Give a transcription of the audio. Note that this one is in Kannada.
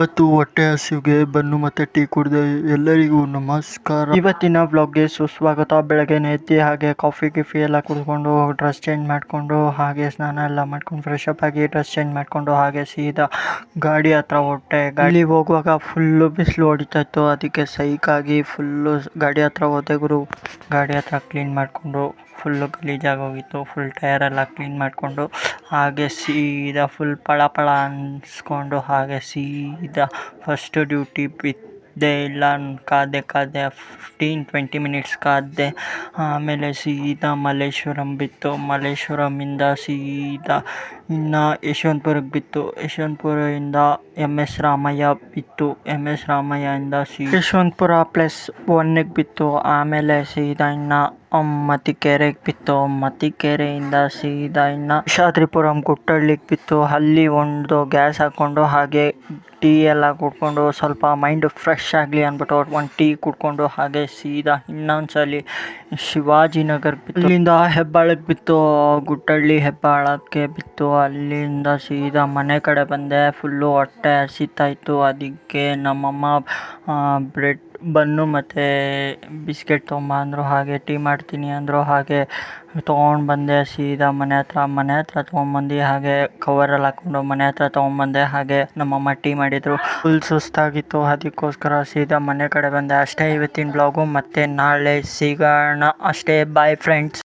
ಇವತ್ತು ಹೊಟ್ಟೆ ಹಸಿವಿಗೆ ಬನ್ನು ಮತ್ತು ಟೀ ಕುಡಿದೆ. ಎಲ್ಲರಿಗೂ ನಮಸ್ಕಾರ. ಇವತ್ತಿನ ವ್ಲಾಗ್ಗೆ ಸುಸ್ವಾಗತ. ಬೆಳಗ್ಗೆನೇ ಎದ್ದು ಹಾಗೆ ಕಾಫಿ ಗಿಫಿ ಎಲ್ಲ ಕುಡ್ಕೊಂಡು ಡ್ರೆಸ್ ಚೇಂಜ್ ಮಾಡಿಕೊಂಡು ಹಾಗೆ ಸ್ನಾನ ಎಲ್ಲ ಮಾಡ್ಕೊಂಡು ಫ್ರೆಶ್ ಅಪ್ ಆಗಿ ಡ್ರೆಸ್ ಚೇಂಜ್ ಮಾಡಿಕೊಂಡು ಹಾಗೆ ಸೀದಾ ಗಾಡಿ ಹತ್ರ ಹೊರಟೆ. ಗಾಡಿ ಹೋಗುವಾಗ ಫುಲ್ಲು ಬಿಸಿಲು ಹೊಡಿತಾ ಇತ್ತು, ಅದಕ್ಕೆ ಸೈಕಾಗಿ ಫುಲ್ಲು ಗಾಡಿ ಹತ್ರ ಹೋದೆ ಗುರು. ಗಾಡಿ ಹತ್ರ ಕ್ಲೀನ್ ಮಾಡಿಕೊಂಡು ಫುಲ್ಲು ಗಲೀಜಾಗಿ ಹೋಗಿತ್ತು. ಫುಲ್ ಟಯರೆಲ್ಲ ಕ್ಲೀನ್ ಮಾಡಿಕೊಂಡು ಹಾಗೆ ಸೀದಾ ಫುಲ್ ಪಳ ಪಳ ಅನ್ಸ್ಕೊಂಡು ಹಾಗೆ ಸೀದಾ ಫಸ್ಟ್ ಡ್ಯೂಟಿ ಬಿದ್ದೆ. ಇಲ್ಲ ಕಾದೆ 15-20 ಮಿನಿಟ್ಸ್ ಕಾದೆ. ಆಮೇಲೆ ಸೀದಾ ಮಲ್ಲೇಶ್ವರಂ ಬಿತ್ತು. ಮಲ್ಲೇಶ್ವರಮಿಂದ ಸೀದಾ ಇನ್ನು ಯಶವಂತಪುರಕ್ಕೆ ಬಿತ್ತು. ಯಶವಂತಪುರದಿಂದ MS ರಾಮಯ್ಯ ಬಿತ್ತು. MS ರಾಮಯ್ಯದಿಂದ ಯಶವಂತಪುರ +1ಗೆ ಬಿತ್ತು. ಆಮೇಲೆ ಸೀದಾ ಇನ್ನು ಮತಿಕೆರೆಗೆ ಬಿತ್ತು. ಮತಿಕೆರೆಯಿಂದ ಸೀದಾ ಇನ್ನು ಶೇಷಾದ್ರಿಪುರಂ ಗುಟ್ಟಳ್ಳಿಗೆ ಬಿತ್ತು. ಅಲ್ಲಿ ಒಂದು ಗ್ಯಾಸ್ ಹಾಕ್ಕೊಂಡು ಹಾಗೆ ಟೀ ಎಲ್ಲ ಕುಡ್ಕೊಂಡು ಸ್ವಲ್ಪ ಮೈಂಡ್ ಫ್ರೆಶ್ ಆಗಲಿ ಅಂದ್ಬಿಟ್ಟು ಒಂದು ಟೀ ಕುಡ್ಕೊಂಡು ಹಾಗೆ ಸೀದಾ ಇನ್ನೊಂದ್ಸಲಿ ಶಿವಾಜಿನಗರಕ್ಕೆ ಬಿತ್ತು. ಅಲ್ಲಿಂದ ಹೆಬ್ಬಾಳಕ್ಕೆ ಬಿತ್ತು. ಗುಟ್ಟಳ್ಳಿ ಹೆಬ್ಬಾಳಕ್ಕೆ ಬಿತ್ತು. ಅಲ್ಲಿಂದ ಸೀದಾ ಮನೆ ಕಡೆ ಬಂದೆ. ಫುಲ್ಲು ಹೊಟ್ಟೆ ಹಸಿತಾ ಇತ್ತು, ಅದಕ್ಕೆ ನಮ್ಮಮ್ಮ ಬ್ರೆಡ್ ಬನ್ನು ಮತ್ತು ಬಿಸ್ಕೆಟ್ ತೊಗೊಂಬ ಅಂದರು. ಹಾಗೆ ಟೀ ಮಾಡ್ತೀನಿ ಅಂದರು. ಹಾಗೆ ತೊಗೊಂಡು ಬಂದೆ. ಸೀದಾ ಮನೆ ಹತ್ರ ತೊಗೊಂಬಂದು ಹಾಗೆ ಕವರಲ್ಲಿ ಹಾಕ್ಕೊಂಡು ಮನೆ ಹತ್ರ ತೊಗೊಂಬಂದೆ. ಹಾಗೆ ನಮ್ಮಮ್ಮ ಟೀ ಮಾಡಿದರು. ಫುಲ್ ಸುಸ್ತಾಗಿತ್ತು, ಅದಕ್ಕೋಸ್ಕರ ಸೀದಾ ಮನೆ ಕಡೆ ಬಂದೆ. ಅಷ್ಟೇ ಇವತ್ತಿನ ಬ್ಲಾಗು. ಮತ್ತೆ ನಾಳೆ ಸಿಗೋಣ. ಅಷ್ಟೇ, ಬಾಯ್ ಫ್ರೆಂಡ್ಸ್.